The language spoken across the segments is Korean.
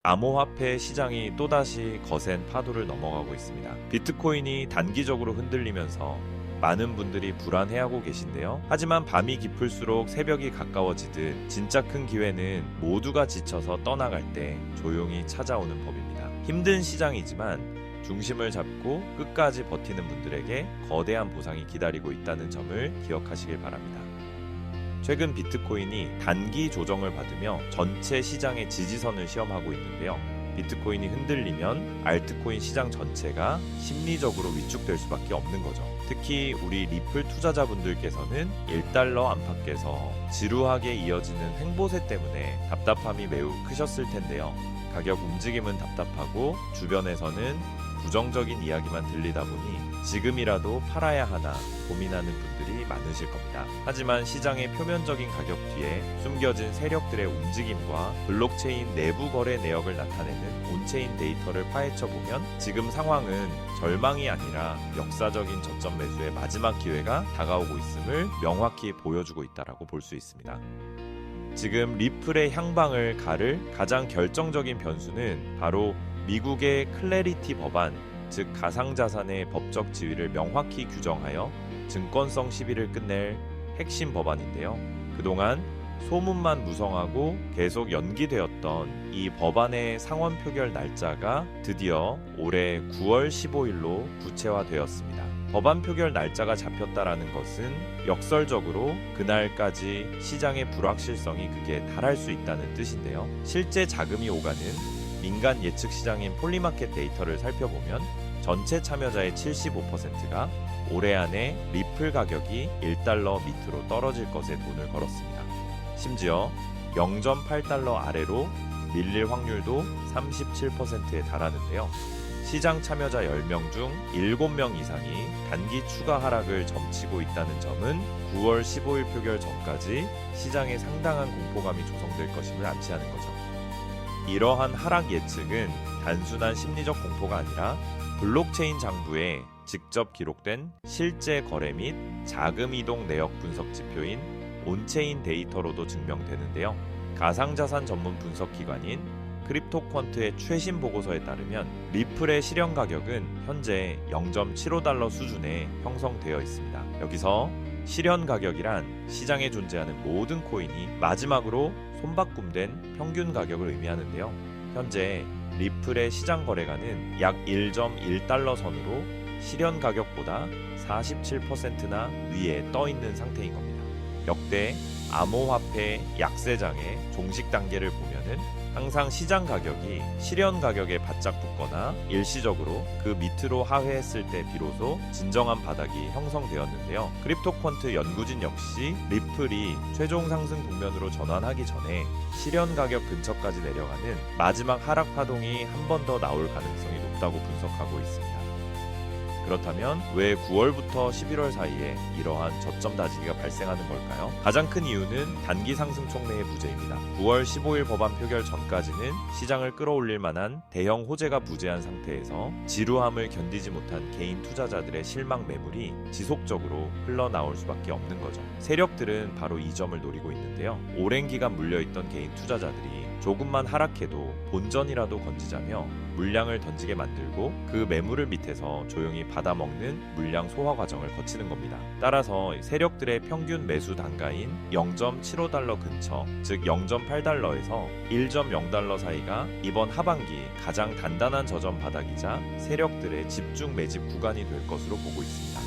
암호화폐 시장이 또다시 거센 파도를 넘어가고 있습니다. 비트코인이 단기적으로 흔들리면서 많은 분들이 불안해하고 계신데요. 하지만 밤이 깊을수록 새벽이 가까워지듯 진짜 큰 기회는 모두가 지쳐서 떠나갈 때 조용히 찾아오는 법입니다. 힘든 시장이지만 중심을 잡고 끝까지 버티는 분들에게 거대한 보상이 기다리고 있다는 점을 기억하시길 바랍니다. 최근 비트코인이 단기 조정을 받으며 전체 시장의 지지선을 시험하고 있는데요. 비트코인이 흔들리면 알트코인 시장 전체가 심리적으로 위축될 수밖에 없는 거죠. 특히 우리 리플 투자자분들께서는 1달러 안팎에서 지루하게 이어지는 횡보세 때문에 답답함이 매우 크셨을 텐데요. 가격 움직임은 답답하고 주변에서는 부정적인 이야기만 들리다 보니 지금이라도 팔아야 하나 고민하는 분들이 많으실 겁니다. 하지만 시장의 표면적인 가격 뒤에 숨겨진 세력들의 움직임과 블록체인 내부 거래 내역을 나타내는 온체인 데이터를 파헤쳐 보면 지금 상황은 절망이 아니라 역사적인 저점 매수의 마지막 기회가 다가오고 있음을 명확히 보여주고 있다고 볼 수 있습니다. 지금 리플의 향방을 가를 가장 결정적인 변수는 바로 미국의 클래리티 법안, 즉 가상자산의 법적 지위를 명확히 규정하여 증권성 시비를 끝낼 핵심 법안인데요. 그동안 소문만 무성하고 계속 연기되었던 이 법안의 상원 표결 날짜가 드디어 올해 9월 15일로 구체화되었습니다. 법안 표결 날짜가 잡혔다라는 것은 역설적으로 그날까지 시장의 불확실성이 극에 달할 수 있다는 뜻인데요. 실제 자금이 오가는 민간 예측 시장인 폴리마켓 데이터를 살펴보면 전체 참여자의 75%가 올해 안에 리플 가격이 1달러 밑으로 떨어질 것에 돈을 걸었습니다. 심지어 0.8달러 아래로 밀릴 확률도 37%에 달하는데요. 시장 참여자 10명 중 7명 이상이 단기 추가 하락을 점치고 있다는 점은 9월 15일 표결 전까지 시장에 상당한 공포감이 조성될 것임을 암시하는 거죠. 이러한 하락 예측은 단순한 심리적 공포가 아니라 블록체인 장부에 직접 기록된 실제 거래 및 자금 이동 내역 분석 지표인 온체인 데이터로도 증명되는데요. 가상자산 전문 분석 기관인 크립토퀀트의 최신 보고서에 따르면 리플의 실현 가격은 현재 0.75달러 수준에 형성되어 있습니다. 여기서 실현 가격이란 시장에 존재하는 모든 코인이 마지막으로 손바꿈된 평균 가격을 의미하는데요. 현재 리플의 시장 거래가는 약 1.1달러 선으로 실현 가격보다 47%나 위에 떠 있는 상태인 겁니다. 역대 암호화폐 약세장의 종식 단계를 보면은 항상 시장 가격이 실현 가격에 바짝 붙거나 일시적으로 그 밑으로 하회했을 때 비로소 진정한 바닥이 형성되었는데요. 크립토퀀트 연구진 역시 리플이 최종 상승 국면으로 전환하기 전에 실현 가격 근처까지 내려가는 마지막 하락 파동이 한 번 더 나올 가능성이 높다고 분석하고 있습니다. 그렇다면 왜 9월부터 11월 사이에 이러한 저점 다지기가 발생하는 걸까요? 가장 큰 이유는 단기 상승 촉매의 부재입니다. 9월 15일 법안 표결 전까지는 시장을 끌어올릴 만한 대형 호재가 부재한 상태에서 지루함을 견디지 못한 개인 투자자들의 실망 매물이 지속적으로 흘러나올 수밖에 없는 거죠. 세력들은 바로 이 점을 노리고 있는데요. 오랜 기간 물려있던 개인 투자자들이 조금만 하락해도 본전이라도 건지자며 물량을 던지게 만들고 그 매물을 밑에서 조용히 받아먹는 물량 소화 과정을 거치는 겁니다. 따라서 세력들의 평균 매수 단가인 0.75달러 근처, 즉 0.8달러에서 1.0달러 사이가 이번 하반기 가장 단단한 저점 바닥이자 세력들의 집중 매집 구간이 될 것으로 보고 있습니다.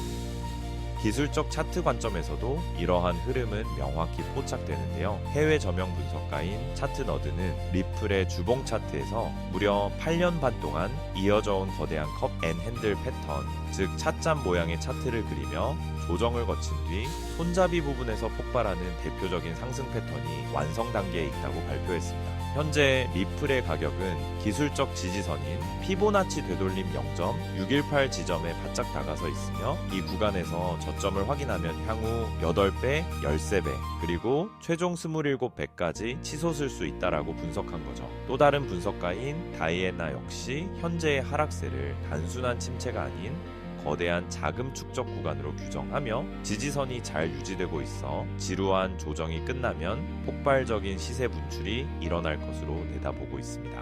기술적 차트 관점에서도 이러한 흐름은 명확히 포착되는데요. 해외 저명 분석가인 차트너드는 리플의 주봉 차트에서 무려 8년 반 동안 이어져 온 거대한 컵 앤 핸들 패턴, 즉 찻잔 모양의 차트를 그리며 조정을 거친 뒤 손잡이 부분에서 폭발하는 대표적인 상승 패턴이 완성 단계에 있다고 발표했습니다. 현재 리플의 가격은 기술적 지지선인 피보나치 되돌림 0.618 지점에 바짝 다가서 있으며 이 구간에서 저점을 확인하면 향후 8배, 13배, 그리고 최종 27배까지 치솟을 수 있다라고 분석한 거죠. 또 다른 분석가인 다이애나 역시 현재의 하락세를 단순한 침체가 아닌 거대한 자금 축적 구간으로 규정하며 지지선이 잘 유지되고 있어 지루한 조정이 끝나면 폭발적인 시세 분출이 일어날 것으로 내다보고 있습니다.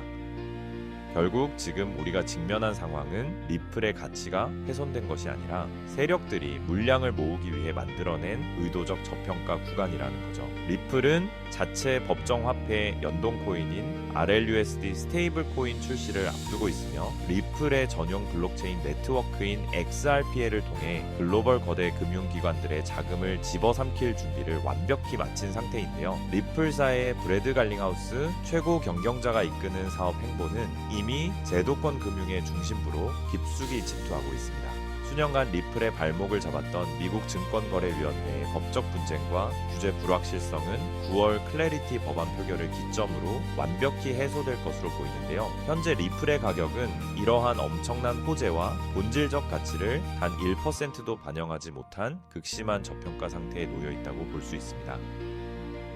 결국 지금 우리가 직면한 상황은 리플의 가치가 훼손된 것이 아니라 세력들이 물량을 모으기 위해 만들어낸 의도적 저평가 구간이라는 거죠. 리플은 자체 법정 화폐 연동 코인인 RLUSD 스테이블 코인 출시를 앞두고 있으며 리플의 전용 블록체인 네트워크인 XRP를 통해 글로벌 거대 금융기관들의 자금을 집어삼킬 준비를 완벽히 마친 상태인데요. 리플사의 브래드 갈링하우스 최고 경영자가 이끄는 사업 행보는 이미 제도권 금융의 중심부로 깊숙이 침투하고 있습니다. 수년간 리플의 발목을 잡았던 미국 증권거래위원회의 법적 분쟁과 규제 불확실성은 9월 클래리티 법안 표결을 기점으로 완벽히 해소될 것으로 보이는데요. 현재 리플의 가격은 이러한 엄청난 호재와 본질적 가치를 단 1%도 반영하지 못한 극심한 저평가 상태에 놓여 있다고 볼 수 있습니다.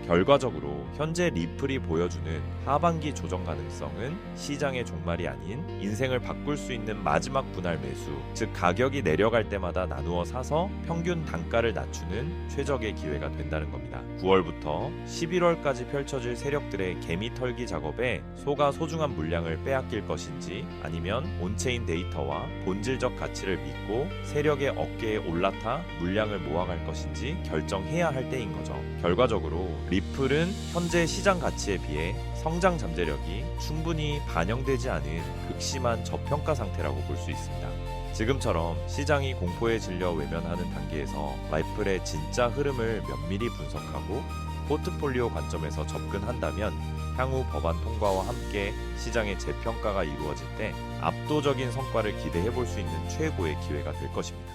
결과적으로 현재 리플이 보여주는 하반기 조정 가능성은 시장의 종말이 아닌 인생을 바꿀 수 있는 마지막 분할 매수, 즉 가격이 내려갈 때마다 나누어 사서 평균 단가를 낮추는 최적의 기회가 된다는 겁니다. 9월부터 11월까지 펼쳐질 세력들의 개미 털기 작업에 소가 소중한 물량을 빼앗길 것인지 아니면 온체인 데이터와 본질적 가치를 믿고 세력의 어깨에 올라타 물량을 모아갈 것인지 결정해야 할 때인 거죠. 결과적으로 리플은 현재 시장 가치에 비해 성장 잠재력이 충분히 반영되지 않은 극심한 저평가 상태라고 볼 수 있습니다. 지금처럼 시장이 공포에 질려 외면하는 단계에서 리플의 진짜 흐름을 면밀히 분석하고 포트폴리오 관점에서 접근한다면 향후 법안 통과와 함께 시장의 재평가가 이루어질 때 압도적인 성과를 기대해 볼 수 있는 최고의 기회가 될 것입니다.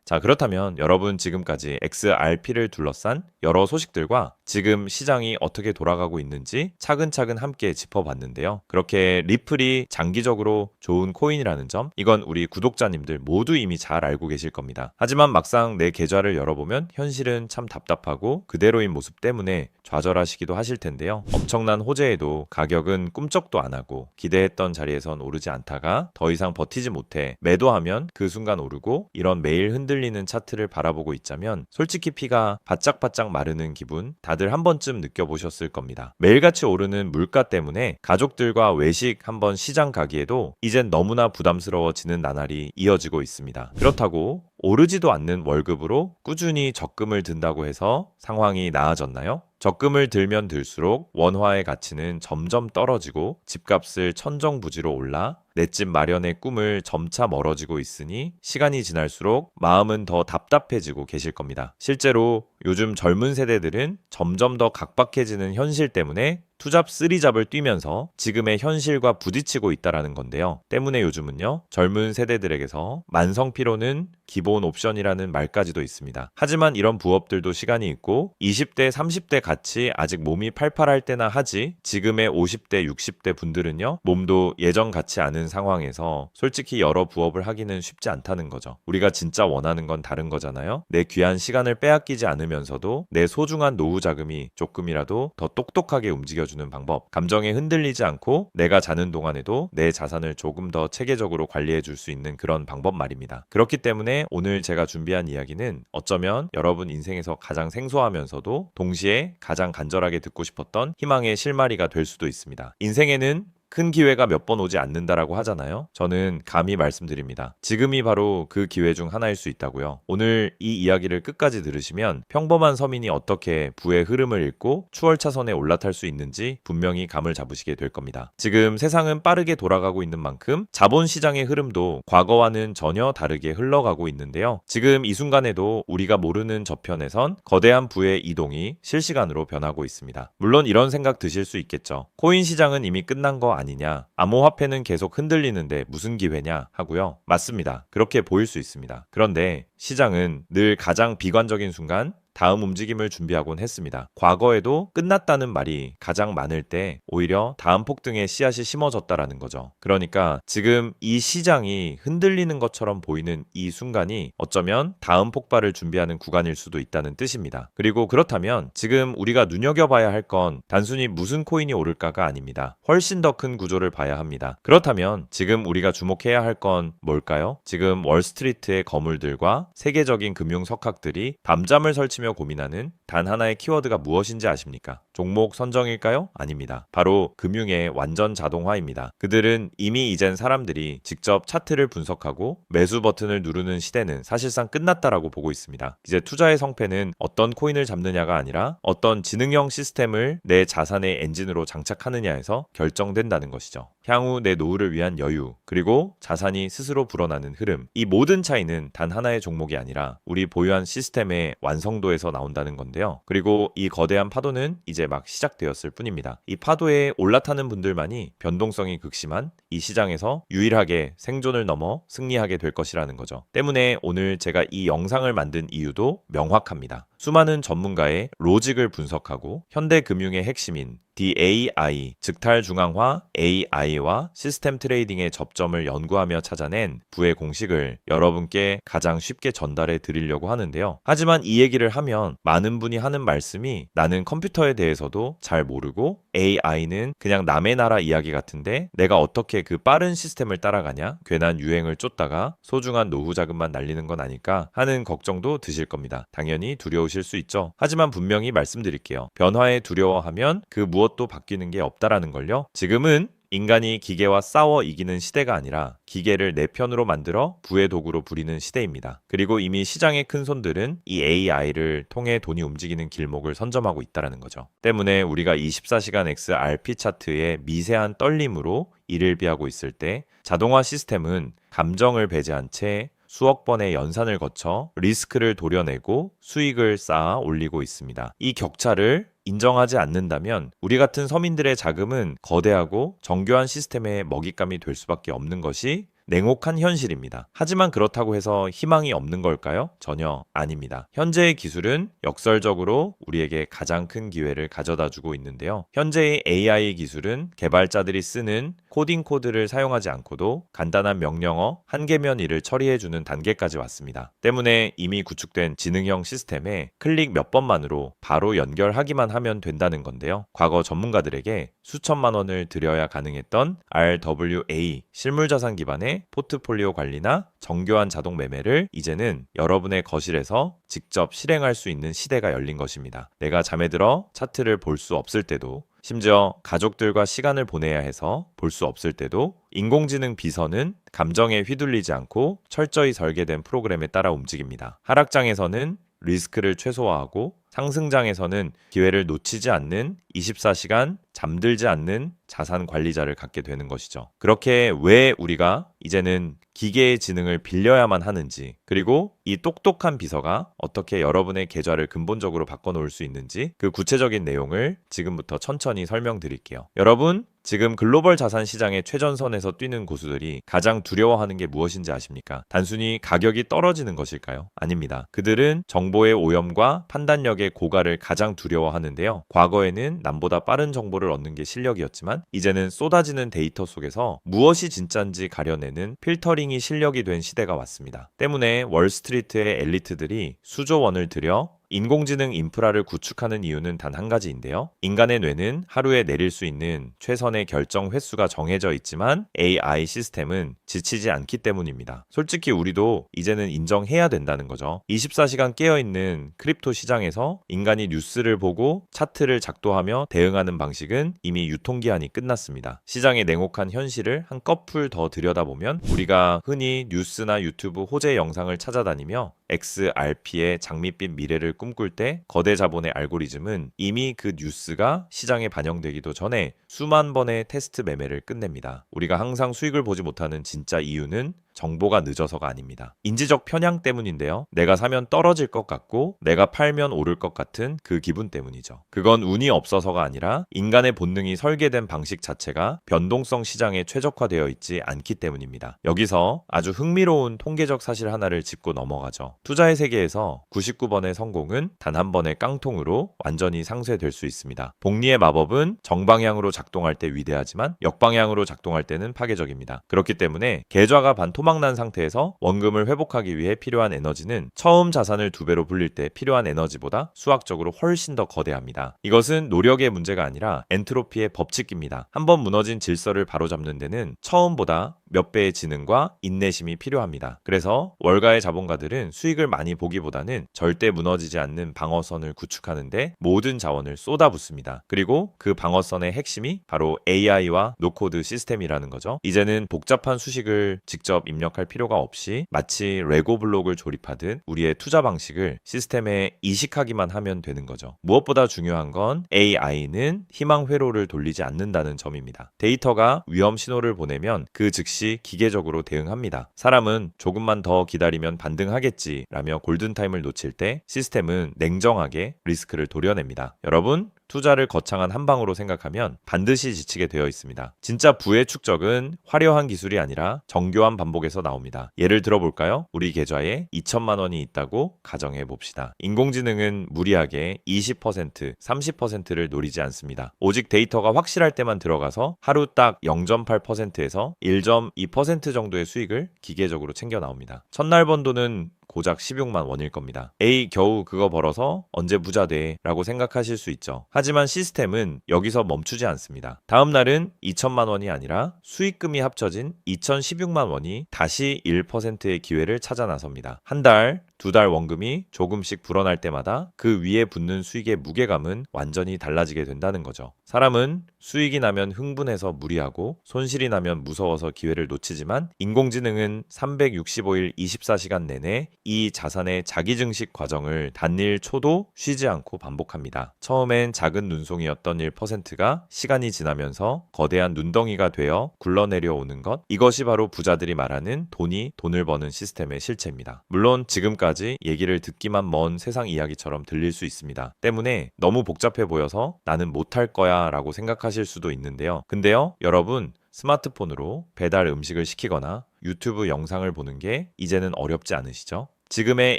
자, 그렇다면 여러분 지금까지 XRP를 둘러싼 여러 소식들과 지금 시장이 어떻게 돌아가고 있는지 차근차근 함께 짚어봤는데요. 그렇게 리플이 장기적으로 좋은 코인이라는 점, 이건 우리 구독자님들 모두 이미 잘 알고 계실 겁니다. 하지만 막상 내 계좌를 열어보면 현실은 참 답답하고 그대로인 모습 때문에 좌절하시기도 하실 텐데요. 엄청난 호재에도 가격은 꿈쩍도 안 하고 기대했던 자리에선 오르지 않다가 더 이상 버티지 못해 매도하면 그 순간 오르고, 이런 매일 흔들리는 차트를 바라보고 있자면 솔직히 피가 바짝바짝 마르는 기분 다들 한 번쯤 느껴보셨을 겁니다. 매일같이 오르는 물가 때문에 가족들과 외식 한번 시장 가기에도 이젠 너무나 부담스러워지는 나날이 이어지고 있습니다. 그렇다고 오르지도 않는 월급으로 꾸준히 적금을 든다고 해서 상황이 나아졌나요? 적금을 들면 들수록 원화의 가치는 점점 떨어지고 집값을 천정부지로 올라 내 집 마련의 꿈을 점차 멀어지고 있으니 시간이 지날수록 마음은 더 답답해지고 계실 겁니다. 실제로 요즘 젊은 세대들은 점점 더 각박해지는 현실 때문에 투잡 쓰리잡을 뛰면서 지금의 현실과 부딪히고 있다라는 건데요. 때문에 요즘은요, 젊은 세대들에게서 만성피로는 기본 옵션이라는 말까지도 있습니다. 하지만 이런 부업들도 시간이 있고 20대, 30대 같이 아직 몸이 팔팔할 때나 하지, 지금의 50대, 60대 분들은요, 몸도 예전 같지 않은 상황에서 솔직히 여러 부업을 하기는 쉽지 않다는 거죠. 우리가 진짜 원하는 건 다른 거잖아요. 내 귀한 시간을 빼앗기지 않으면서도 내 소중한 노후 자금이 조금이라도 더 똑똑하게 움직여주는 방법, 감정에 흔들리지 않고 내가 자는 동안에도 내 자산을 조금 더 체계적으로 관리해 줄 수 있는 그런 방법 말입니다. 그렇기 때문에 오늘 제가 준비한 이야기는 어쩌면 여러분 인생에서 가장 생소하면서도 동시에 가장 간절하게 듣고 싶었던 희망의 실마리가 될 수도 있습니다. 인생에는 큰 기회가 몇 번 오지 않는다라고 하잖아요. 저는 감히 말씀드립니다. 지금이 바로 그 기회 중 하나일 수 있다고요. 오늘 이 이야기를 끝까지 들으시면 평범한 서민이 어떻게 부의 흐름을 읽고 추월차선에 올라탈 수 있는지 분명히 감을 잡으시게 될 겁니다. 지금 세상은 빠르게 돌아가고 있는 만큼 자본시장의 흐름도 과거와는 전혀 다르게 흘러가고 있는데요. 지금 이 순간에도 우리가 모르는 저편에선 거대한 부의 이동이 실시간으로 변하고 있습니다. 물론 이런 생각 드실 수 있겠죠. 코인 시장은 이미 끝난 거 아니냐, 암호화폐는 계속 흔들리는데 무슨 기회냐 하고요. 맞습니다. 그렇게 보일 수 있습니다. 그런데 시장은 늘 가장 비관적인 순간 다음 움직임을 준비하곤 했습니다. 과거에도 끝났다는 말이 가장 많을 때 오히려 다음 폭등의 씨앗이 심어졌다라는 거죠. 그러니까 지금 이 시장이 흔들리는 것처럼 보이는 이 순간이 어쩌면 다음 폭발을 준비하는 구간일 수도 있다는 뜻입니다. 그리고 그렇다면 지금 우리가 눈여겨봐야 할 건 단순히 무슨 코인이 오를까가 아닙니다. 훨씬 더 큰 구조를 봐야 합니다. 그렇다면 지금 우리가 주목해야 할 건 뭘까요? 지금 월스트리트의 거물들과 세계적인 금융 석학들이 밤잠을 설치며 고민하는 단 하나의 키워드가 무엇인지 아십니까? 종목 선정일까요? 아닙니다. 바로 금융의 완전 자동화입니다. 그들은 이미 이젠 사람들이 직접 차트를 분석하고 매수 버튼을 누르는 시대는 사실상 끝났다라고 보고 있습니다. 이제 투자의 성패는 어떤 코인을 잡느냐가 아니라 어떤 지능형 시스템을 내 자산의 엔진으로 장착하느냐에서 결정된다는 것이죠. 향후 내 노후를 위한 여유, 그리고 자산이 스스로 불어나는 흐름, 이 모든 차이는 단 하나의 종목이 아니라 우리 보유한 시스템의 완성도에서 나온다는 건데요. 그리고 이 거대한 파도는 이제 막 시작되었을 뿐입니다. 이 파도에 올라타는 분들만이 변동성이 극심한 이 시장에서 유일하게 생존을 넘어 승리하게 될 것이라는 거죠. 때문에 오늘 제가 이 영상을 만든 이유도 명확합니다. 수많은 전문가의 로직을 분석하고 현대 금융의 핵심인 DAI, 즉 탈중앙화 AI와 시스템 트레이딩의 접점을 연구하며 찾아낸 부의 공식을 여러분께 가장 쉽게 전달해 드리려고 하는데요. 하지만 이 얘기를 하면 많은 분이 하는 말씀이 나는 컴퓨터에 대해서도 잘 모르고 AI는 그냥 남의 나라 이야기 같은데 내가 어떻게 그 빠른 시스템을 따라가냐? 괜한 유행을 쫓다가 소중한 노후 자금만 날리는 건 아닐까 하는 걱정도 드실 겁니다. 당연히 두려우실 수 있죠. 하지만 분명히 말씀드릴게요. 변화에 두려워하면 그 무엇도 바뀌는 게 없다라는 걸요. 지금은 인간이 기계와 싸워 이기는 시대가 아니라 기계를 내 편으로 만들어 부의 도구로 부리는 시대입니다. 그리고 이미 시장의 큰 손들은 이 AI를 통해 돈이 움직이는 길목을 선점하고 있다는 거죠. 때문에 우리가 24시간 XRP 차트의 미세한 떨림으로 이를 비하고 있을 때 자동화 시스템은 감정을 배제한 채 수억 번의 연산을 거쳐 리스크를 도려내고 수익을 쌓아 올리고 있습니다. 이 격차를 인정하지 않는다면 우리 같은 서민들의 자금은 거대하고 정교한 시스템의 먹잇감이 될 수밖에 없는 것이 냉혹한 현실입니다. 하지만 그렇다고 해서 희망이 없는 걸까요? 전혀 아닙니다. 현재의 기술은 역설적으로 우리에게 가장 큰 기회를 가져다주고 있는데요. 현재의 AI 기술은 개발자들이 쓰는 코딩 코드를 사용하지 않고도 간단한 명령어 한 개면 일을 처리해주는 단계까지 왔습니다. 때문에 이미 구축된 지능형 시스템에 클릭 몇 번만으로 바로 연결하기만 하면 된다는 건데요. 과거 전문가들에게 수천만 원을 들여야 가능했던 RWA 실물자산 기반의 포트폴리오 관리나 정교한 자동 매매를 이제는 여러분의 거실에서 직접 실행할 수 있는 시대가 열린 것입니다. 내가 잠에 들어 차트를 볼 수 없을 때도, 심지어 가족들과 시간을 보내야 해서 볼 수 없을 때도 인공지능 비서는 감정에 휘둘리지 않고 철저히 설계된 프로그램에 따라 움직입니다. 하락장에서는 리스크를 최소화하고 상승장에서는 기회를 놓치지 않는 24시간 잠들지 않는 자산 관리자를 갖게 되는 것이죠. 그렇게 왜 우리가 이제는 기계의 지능을 빌려야만 하는지, 그리고 이 똑똑한 비서가 어떻게 여러분의 계좌를 근본적으로 바꿔놓을 수 있는지 그 구체적인 내용을 지금부터 천천히 설명드릴게요. 여러분, 지금 글로벌 자산 시장의 최전선에서 뛰는 고수들이 가장 두려워하는 게 무엇인지 아십니까? 단순히 가격이 떨어지는 것일까요? 아닙니다. 그들은 정보의 오염과 판단력의 고갈을 가장 두려워하는데요. 과거에는 남보다 빠른 정보를 얻는 게 실력이었지만 이제는 쏟아지는 데이터 속에서 무엇이 진짜인지 가려내는 필터링이 실력이 된 시대가 왔습니다. 때문에 월스트리트의 엘리트들이 수조 원을 들여 인공지능 인프라를 구축하는 이유는 단 한 가지인데요. 인간의 뇌는 하루에 내릴 수 있는 최선의 결정 횟수가 정해져 있지만 AI 시스템은 지치지 않기 때문입니다. 솔직히 우리도 이제는 인정해야 된다는 거죠. 24시간 깨어있는 크립토 시장에서 인간이 뉴스를 보고 차트를 작도하며 대응하는 방식은 이미 유통기한이 끝났습니다. 시장의 냉혹한 현실을 한꺼풀 더 들여다보면 우리가 흔히 뉴스나 유튜브 호재 영상을 찾아다니며 XRP의 장밋빛 미래를 꿈꿀 때 거대 자본의 알고리즘은 이미 그 뉴스가 시장에 반영되기도 전에 수만 번의 테스트 매매를 끝냅니다. 우리가 항상 수익을 보지 못하는 진짜 이유는 정보가 늦어서가 아닙니다. 인지적 편향 때문인데요. 내가 사면 떨어질 것 같고 내가 팔면 오를 것 같은 그 기분 때문이죠. 그건 운이 없어서가 아니라 인간의 본능이 설계된 방식 자체가 변동성 시장에 최적화되어 있지 않기 때문입니다. 여기서 아주 흥미로운 통계적 사실 하나를 짚고 넘어가죠. 투자의 세계에서 99번의 성공은 단 한 번의 깡통으로 완전히 상쇄될 수 있습니다. 복리의 마법은 정방향으로 작동할 때 위대하지만 역방향으로 작동할 때는 파괴적입니다. 그렇기 때문에 계좌가 반토막난 상태에서 원금을 회복하기 위해 필요한 에너지는 처음 자산을 2배로 불릴 때 필요한 에너지보다 수학적으로 훨씬 더 거대합니다. 이것은 노력의 문제가 아니라 엔트로피의 법칙입니다. 한번 무너진 질서를 바로잡는 데는 처음보다 몇 배의 지능과 인내심이 필요합니다. 그래서 월가의 자본가들은 수익을 많이 보기보다는 절대 무너지지 않는 방어선을 구축하는데 모든 자원을 쏟아붓습니다. 그리고 그 방어선의 핵심이 바로 AI와 노코드 시스템이라는 거죠. 이제는 복잡한 수식을 직접 입력할 필요가 없이 마치 레고 블록을 조립하듯 우리의 투자 방식을 시스템에 이식하기만 하면 되는 거죠. 무엇보다 중요한 건 AI는 희망 회로를 돌리지 않는다는 점입니다. 데이터가 위험 신호를 보내면 그 즉시 기계적으로 대응합니다. 사람은 조금만 더 기다리면 반등하겠지 라며 골든타임을 놓칠 때 시스템은 냉정하게 리스크를 도려냅니다. 여러분, 투자를 거창한 한 방으로 생각하면 반드시 지치게 되어 있습니다. 진짜 부의 축적은 화려한 기술이 아니라 정교한 반복에서 나옵니다. 예를 들어볼까요? 우리 계좌에 2천만 원이 있다고 가정해 봅시다. 인공지능은 무리하게 20%, 30%를 노리지 않습니다. 오직 데이터가 확실할 때만 들어가서 하루 딱 0.8%에서 1.2% 정도의 수익을 기계적으로 챙겨 나옵니다. 첫날 번 돈은 고작 16만 원일 겁니다. 에이, 겨우 그거 벌어서 언제 부자 돼? 라고 생각하실 수 있죠. 하지만 시스템은 여기서 멈추지 않습니다. 다음 날은 2천만 원이 아니라 수익금이 합쳐진 2,016만 원이 다시 1%의 기회를 찾아 나섭니다. 한 달, 2달 원금이 조금씩 불어날 때마다 그 위에 붙는 수익의 무게감은 완전히 달라지게 된다는 거죠. 사람은 수익이 나면 흥분해서 무리하고 손실이 나면 무서워서 기회를 놓치지만 인공지능은 365일 24시간 내내 이 자산의 자기증식 과정을 단일 초도 쉬지 않고 반복합니다. 처음엔 작은 눈송이였던 1%가 시간이 지나면서 거대한 눈덩이가 되어 굴러내려오는 것, 이것이 바로 부자들이 말하는 돈이 돈을 버는 시스템의 실체입니다. 물론 지금까지 얘기를 듣기만 먼 세상 이야기처럼 들릴 수 있습니다. 때문에 너무 복잡해 보여서 나는 못할 거야 라고 생각하실 수도 있는데요. 근데요, 여러분, 스마트폰으로 배달 음식을 시키거나 유튜브 영상을 보는 게 이제는 어렵지 않으시죠? 지금의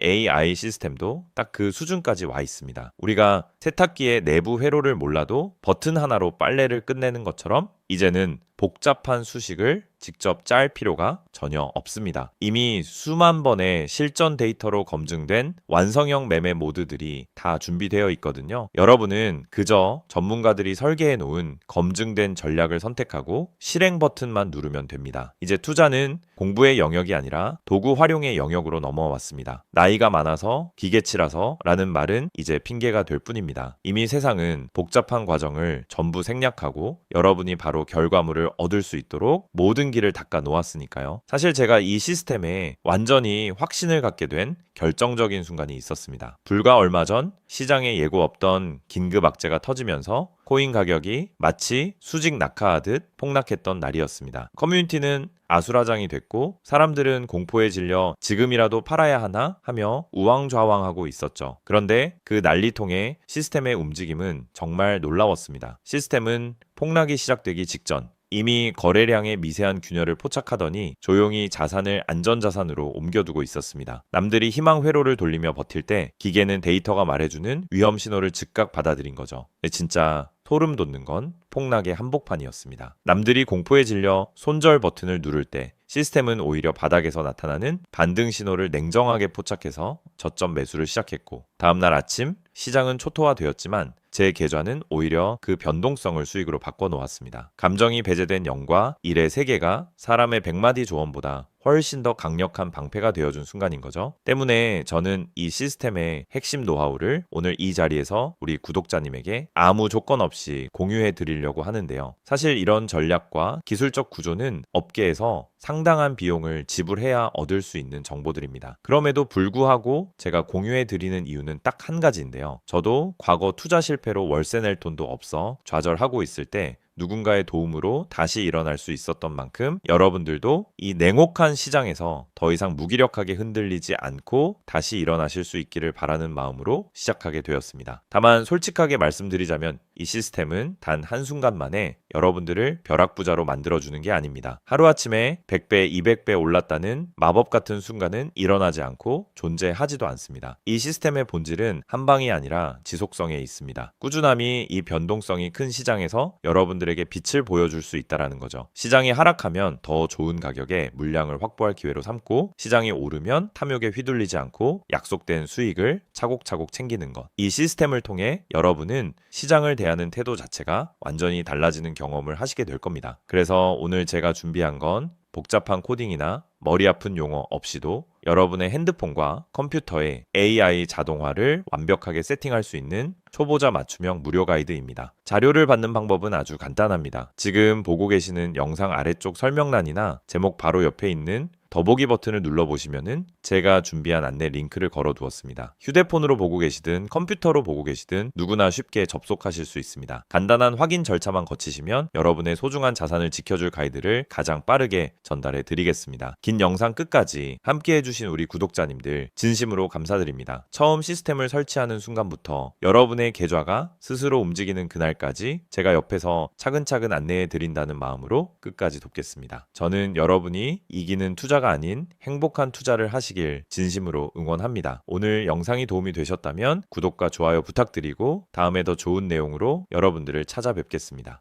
AI 시스템도 딱 그 수준까지 와 있습니다. 우리가 세탁기의 내부 회로를 몰라도 버튼 하나로 빨래를 끝내는 것처럼 이제는 복잡한 수식을 직접 짤 필요가 전혀 없습니다. 이미 수만 번의 실전 데이터로 검증된 완성형 매매 모드들이 다 준비되어 있거든요. 여러분은 그저 전문가들이 설계해 놓은 검증된 전략을 선택하고 실행 버튼만 누르면 됩니다. 이제 투자는 공부의 영역이 아니라 도구 활용의 영역으로 넘어왔습니다. 나이가 많아서 기계치라서 라는 말은 이제 핑계가 될 뿐입니다. 이미 세상은 복잡한 과정을 전부 생략하고 여러분이 바로 결과물을 얻을 수 있도록 모든 길을 닦아 놓았으니까요. 사실 제가 이 시스템에 완전히 확신을 갖게 된 결정적인 순간이 있었습니다. 불과 얼마 전 시장에 예고 없던 긴급 악재가 터지면서 코인 가격이 마치 수직 낙하하듯 폭락했던 날이었습니다. 커뮤니티는 아수라장이 됐고 사람들은 공포에 질려 지금이라도 팔아야 하나 하며 우왕좌왕하고 있었죠. 그런데 그 난리통의 시스템의 움직임은 정말 놀라웠습니다. 시스템은 폭락이 시작되기 직전 이미 거래량의 미세한 균열을 포착하더니 조용히 자산을 안전자산으로 옮겨두고 있었습니다. 남들이 희망 회로를 돌리며 버틸 때 기계는 데이터가 말해주는 위험 신호를 즉각 받아들인 거죠. 진짜 소름 돋는 건 폭락의 한복판이었습니다. 남들이 공포에 질려 손절 버튼을 누를 때 시스템은 오히려 바닥에서 나타나는 반등 신호를 냉정하게 포착해서 저점 매수를 시작했고 다음날 아침 시장은 초토화되었지만 제 계좌는 오히려 그 변동성을 수익으로 바꿔놓았습니다. 감정이 배제된 0과 1의 세계가 사람의 100마디 조언보다 훨씬 더 강력한 방패가 되어준 순간인 거죠. 때문에 저는 이 시스템의 핵심 노하우를 오늘 이 자리에서 우리 구독자님에게 아무 조건 없이 공유해 드리려고 하는데요. 사실 이런 전략과 기술적 구조는 업계에서 상당한 비용을 지불해야 얻을 수 있는 정보들입니다. 그럼에도 불구하고 제가 공유해 드리는 이유는 딱 한 가지인데요. 저도 과거 투자 실패로 월세 낼 돈도 없어 좌절하고 있을 때 누군가의 도움으로 다시 일어날 수 있었던 만큼 여러분들도 이 냉혹한 시장에서 더 이상 무기력하게 흔들리지 않고 다시 일어나실 수 있기를 바라는 마음으로 시작하게 되었습니다. 다만 솔직하게 말씀드리자면 이 시스템은 단 한순간 만에 여러분들을 벼락부자로 만들어주는 게 아닙니다. 하루아침에 100배, 200배 올랐다는 마법 같은 순간은 일어나지 않고 존재하지도 않습니다. 이 시스템의 본질은 한 방이 아니라 지속성에 있습니다. 꾸준함이 이 변동성이 큰 시장에서 여러분들의 여러분들에게 빛을 보여줄 수 있다라는 거죠. 시장이 하락하면 더 좋은 가격에 물량을 확보할 기회로 삼고, 시장이 오르면 탐욕에 휘둘리지 않고 약속된 수익을 차곡차곡 챙기는 것. 이 시스템을 통해 여러분은 시장을 대하는 태도 자체가 완전히 달라지는 경험을 하시게 될 겁니다. 그래서 오늘 제가 준비한 건 복잡한 코딩이나 머리 아픈 용어 없이도 여러분의 핸드폰과 컴퓨터에 AI 자동화를 완벽하게 세팅할 수 있는 초보자 맞춤형 무료 가이드입니다. 자료를 받는 방법은 아주 간단합니다. 지금 보고 계시는 영상 아래쪽 설명란이나 제목 바로 옆에 있는 더보기 버튼을 눌러보시면은 제가 준비한 안내 링크를 걸어 두었습니다. 휴대폰으로 보고 계시든 컴퓨터로 보고 계시든 누구나 쉽게 접속하실 수 있습니다. 간단한 확인 절차만 거치시면 여러분의 소중한 자산을 지켜줄 가이드를 가장 빠르게 전달해 드리겠습니다. 긴 영상 끝까지 함께 해주신 우리 구독자님들 진심으로 감사드립니다. 처음 시스템을 설치하는 순간부터 여러분의 계좌가 스스로 움직이는 그날까지 제가 옆에서 차근차근 안내해 드린다는 마음으로 끝까지 돕겠습니다. 저는 여러분이 이기는 투자가 아닌 행복한 투자를 하시길 진심으로 응원합니다. 오늘 영상이 도움이 되셨다면 구독과 좋아요 부탁드리고 다음에 더 좋은 내용으로 여러분들을 찾아뵙겠습니다.